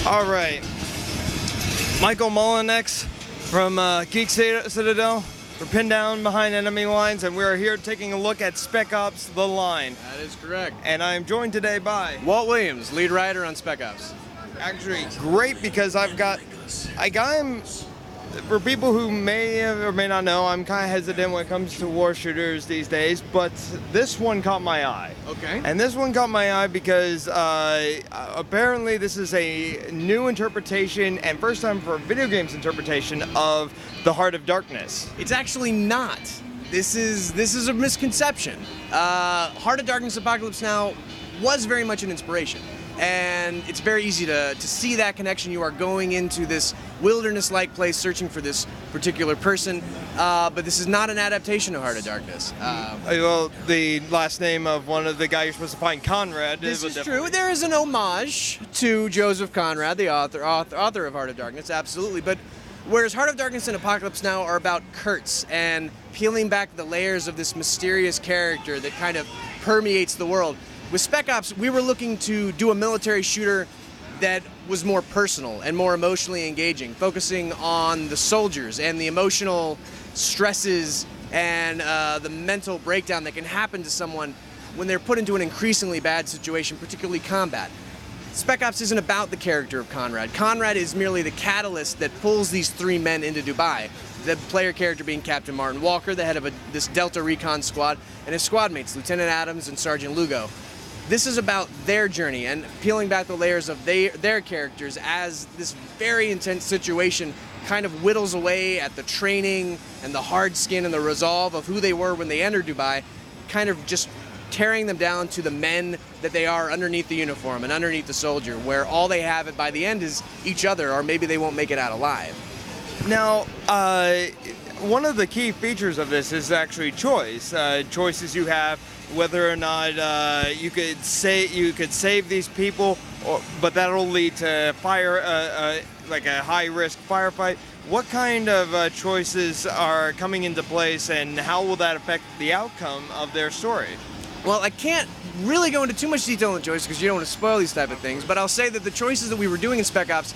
All right. Michael Mullinex from Geek Citadel. We're pinned down behind enemy lines, and we are here taking a look at Spec Ops: The Line. That is correct. And I am joined today by Walt Williams, lead writer on Spec Ops. Actually, great, because I got him. For people who may or may not know, I'm kind of hesitant when it comes to war shooters these days, but this one caught my eye. Okay. And this one caught my eye because apparently this is a new interpretation, and first time for video games interpretation, of the Heart of Darkness. It's actually not. This is a misconception. Heart of Darkness Apocalypse Now was very much an inspiration. And it's very easy to see that connection. You are going into this wilderness-like place searching for this particular person, but this is not an adaptation of Heart of Darkness. Well, the last name of one of the guys you're supposed to find, Conrad. This is true. There is an homage to Joseph Conrad, the author of Heart of Darkness, absolutely. But whereas Heart of Darkness and Apocalypse Now are about Kurtz and peeling back the layers of this mysterious character that kind of permeates the world, with Spec Ops, we were looking to do a military shooter that was more personal and more emotionally engaging, focusing on the soldiers and the emotional stresses and the mental breakdown that can happen to someone when they're put into an increasingly bad situation, particularly combat. Spec Ops isn't about the character of Conrad. Conrad is merely the catalyst that pulls these three men into Dubai. The player character being Captain Martin Walker, the head of this Delta Recon squad, and his squad mates, Lieutenant Adams and Sergeant Lugo. This is about their journey and peeling back the layers of their characters as this very intense situation kind of whittles away at the training and the hard skin and the resolve of who they were when they entered Dubai, kind of just tearing them down to the men that they are underneath the uniform and underneath the soldier, where all they have by the end is each other, or maybe they won't make it out alive. Now, one of the key features of this is actually choice. Choices you have, whether or not you could save these people, but that'll lead to like a high-risk firefight. What kind of choices are coming into place, and how will that affect the outcome of their story? Well, I can't really go into too much detail on the choices because you don't want to spoil these type of things, but I'll say that the choices that we were doing in Spec Ops,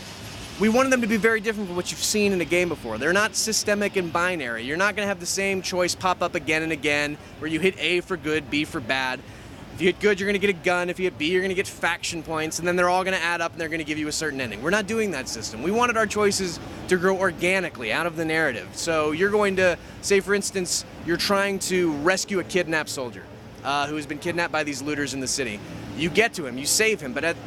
we wanted them to be very different from what you've seen in a game before. They're not systemic and binary. You're not going to have the same choice pop up again and again, where you hit A for good, B for bad. If you hit good, you're going to get a gun. If you hit B, you're going to get faction points, and then they're all going to add up and they're going to give you a certain ending. We're not doing that system. We wanted our choices to grow organically out of the narrative. So you're going to, say for instance, you're trying to rescue a kidnapped soldier who has been kidnapped by these looters in the city. You get to him, you save him, but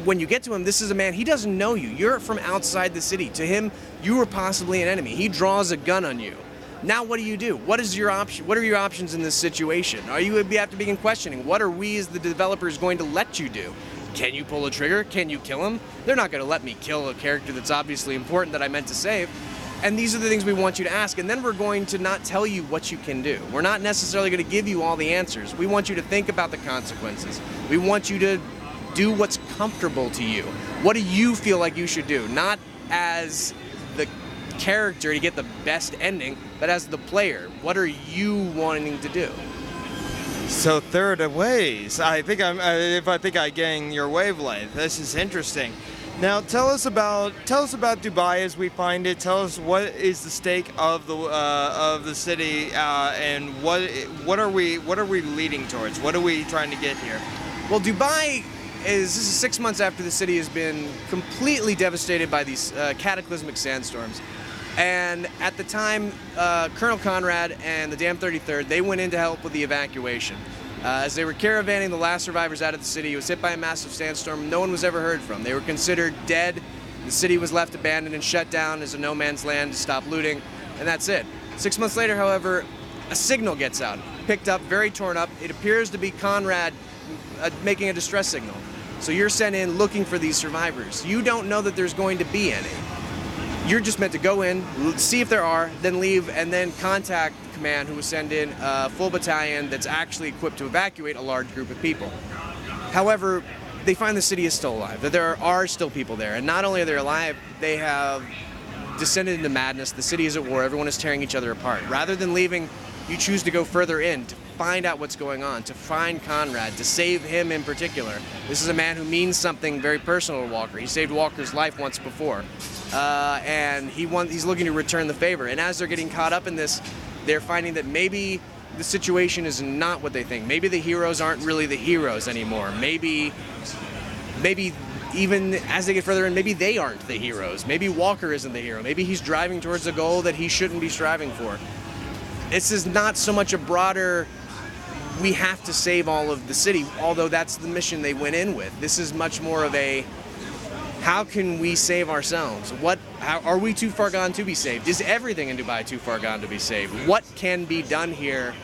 when you get to him, this is a man, he doesn't know you. You're from outside the city. To him, you were possibly an enemy. He draws a gun on you. Now what do? What is your option? What are your options in this situation? You have to begin questioning, what are we as the developers going to let you do? Can you pull a trigger? Can you kill him? They're not going to let me kill a character that's obviously important that I meant to save. And these are the things we want you to ask, and then we're going to not tell you what you can do. We're not necessarily going to give you all the answers. We want you to think about the consequences. We want you to do what's comfortable to you. What do you feel like you should do? Not as the character to get the best ending, but as the player. What are you wanting to do? So third of ways. I think I gain your wavelength. This is interesting. Now tell us about Dubai as we find it. Tell us what is the stake of the city, and what are we leading towards? What are we trying to get here? Well, Dubai this is 6 months after the city has been completely devastated by these cataclysmic sandstorms. And at the time, Colonel Conrad and the Dam 33rd, they went in to help with the evacuation. As they were caravanning the last survivors out of the city, it was hit by a massive sandstorm no one was ever heard from. They were considered dead. The city was left abandoned and shut down as a no man's land to stop looting, and that's it. 6 months later, however, a signal gets out, picked up, very torn up. It appears to be Conrad making a distress signal. So you're sent in looking for these survivors. You don't know that there's going to be any. You're just meant to go in, see if there are, then leave, and then contact command, who will send in a full battalion that's actually equipped to evacuate a large group of people. However, they find the city is still alive, that there are still people there, and not only are they alive, they have descended into madness. The city is at war. Everyone is tearing each other apart. Rather than leaving, you choose to go further in to find out what's going on, to find Conrad, to save him in particular. This is a man who means something very personal to Walker. He saved Walker's life once before, and he's looking to return the favor. And as they're getting caught up in this, they're finding that maybe the situation is not what they think. Maybe the heroes aren't really the heroes anymore. Maybe even as they get further in, maybe they aren't the heroes. Maybe Walker isn't the hero. Maybe he's driving towards a goal that he shouldn't be striving for. This is not so much a broader, we have to save all of the city, although that's the mission they went in with. This is much more of a, how can we save ourselves? How, are we too far gone to be saved? Is everything in Dubai too far gone to be saved? What can be done here,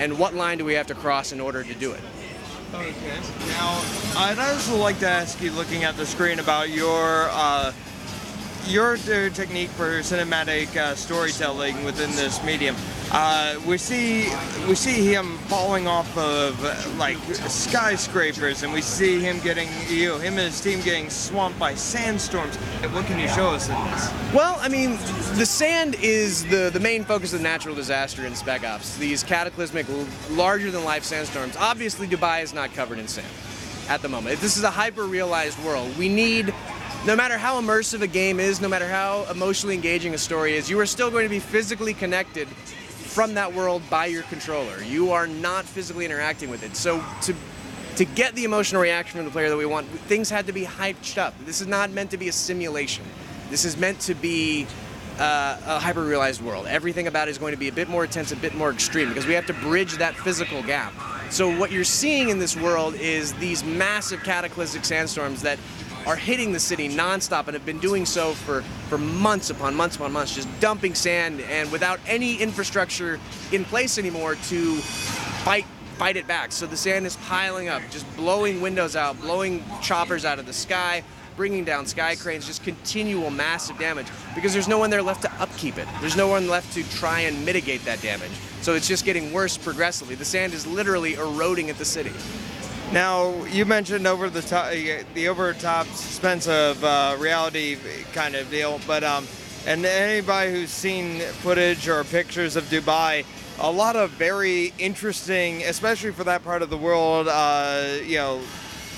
and what line do we have to cross in order to do it? Okay. Now, I'd also like to ask you, looking at the screen, about your technique for cinematic storytelling within this medium. We see him falling off of like skyscrapers, and we see him getting, him and his team getting swamped by sandstorms. What can you show us in this? Well, I mean, the sand is the main focus of natural disaster in Spec Ops. These cataclysmic, larger-than-life sandstorms. Obviously, Dubai is not covered in sand at the moment. This is a hyper-realized world. We need, no matter how immersive a game is, no matter how emotionally engaging a story is, you are still going to be physically connected from that world by your controller. You are not physically interacting with it. So to get the emotional reaction from the player that we want, things had to be hyped up. This is not meant to be a simulation. This is meant to be a hyper-realized world. Everything about it is going to be a bit more intense, a bit more extreme, because we have to bridge that physical gap. So what you're seeing in this world is these massive cataclysmic sandstorms that are hitting the city nonstop and have been doing so for months upon months upon months, just dumping sand and without any infrastructure in place anymore to fight it back. So the sand is piling up, just blowing windows out, blowing choppers out of the sky, bringing down sky cranes, just continual massive damage, because there's no one there left to upkeep it. There's no one left to try and mitigate that damage. So it's just getting worse progressively. The sand is literally eroding at the city. Now, you mentioned the over-the-top suspense of reality kind of deal, but and anybody who's seen footage or pictures of Dubai, a lot of very interesting, especially for that part of the world,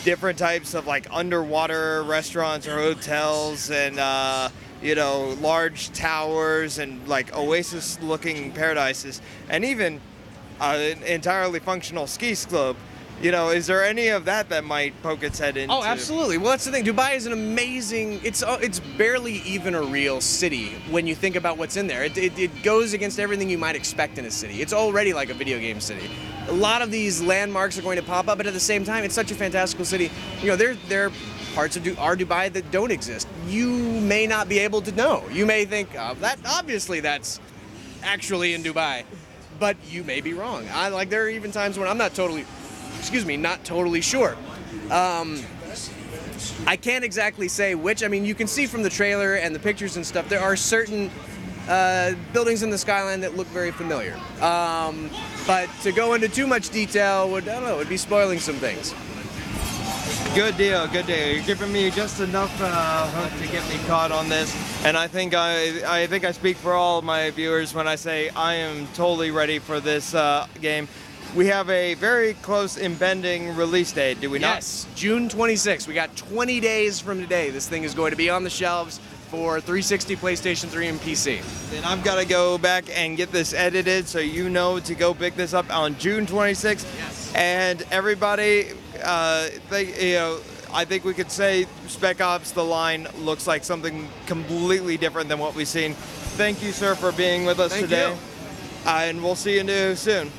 different types of like underwater restaurants or hotels, and large towers and like oasis-looking paradises, and even an entirely functional ski slope. Is there any of that might poke its head into? Oh, absolutely. Well, that's the thing. Dubai is an amazing, it's barely even a real city when you think about what's in there. It goes against everything you might expect in a city. It's already like a video game city. A lot of these landmarks are going to pop up, but at the same time, it's such a fantastical city. There are parts of Dubai that don't exist. You may not be able to know. You may think, obviously that's actually in Dubai, but you may be wrong. There are even times when I'm not totally sure. I can't exactly say which. I mean, you can see from the trailer and the pictures and stuff, there are certain buildings in the skyline that look very familiar. But to go into too much detail would be spoiling some things. Good deal, good deal. You're giving me just enough hook to get me caught on this, and I think I speak for all of my viewers when I say I am totally ready for this game. We have a very close impending release date, do we not? Yes, June 26th. We got 20 days from today. This thing is going to be on the shelves for 360, PlayStation 3, and PC. Then I've got to go back and get this edited so you know to go pick this up on June 26th. Yes. And everybody, I think we could say Spec Ops: The Line looks like something completely different than what we've seen. Thank you, sir, for being with us today. Thank you. And we'll see you soon.